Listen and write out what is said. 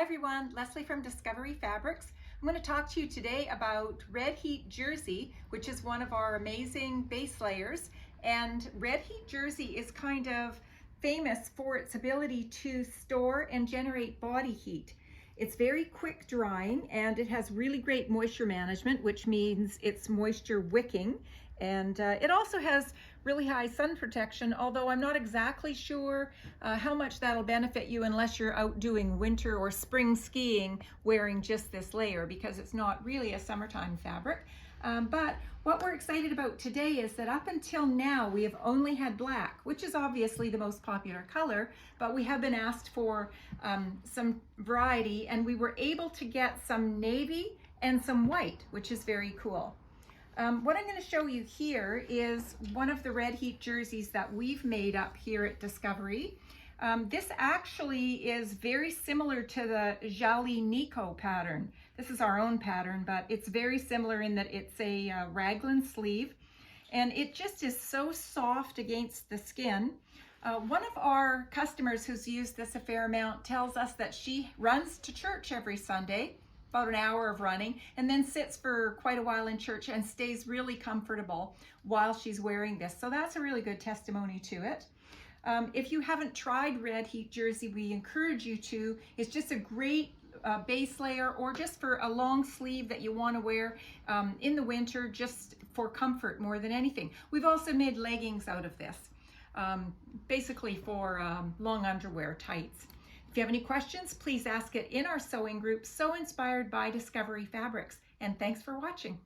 everyone, Leslie from Discovery Fabrics. I'm going to talk to you today about RedHeat Jersey, which is one of our amazing base layers. And RedHeat Jersey is kind of famous for its ability to store and generate body heat. It's very quick drying and it has really great moisture management, which means it's moisture wicking. And it also has really high sun protection, although I'm not exactly sure how much that'll benefit you unless you're out doing winter or spring skiing wearing just this layer, because it's not really a summertime fabric. But what we're excited about today is that up until now we have only had black, which is obviously the most popular color, but we have been asked for some variety, and we were able to get some navy and some white, which is very cool. What I'm going to show you here is one of the RedHeat jerseys that we've made up here at Discovery. This actually is very similar to the Jali Nico pattern. This is our own pattern, but it's very similar in that it's a raglan sleeve, and it just is so soft against the skin. One of our customers who's used this a fair amount tells us that she runs to church every Sunday, about an hour of running, and then sits for quite a while in church and stays really comfortable while she's wearing this. So that's a really good testimony to it. If you haven't tried RedHeat Jersey, we encourage you to. It's just a great base layer, or just for a long sleeve that you want to wear in the winter, just for comfort more than anything. We've also made leggings out of this, basically for long underwear, tights. If you have any questions, please ask it in our sewing group, So Inspired by Discovery Fabrics. And thanks for watching.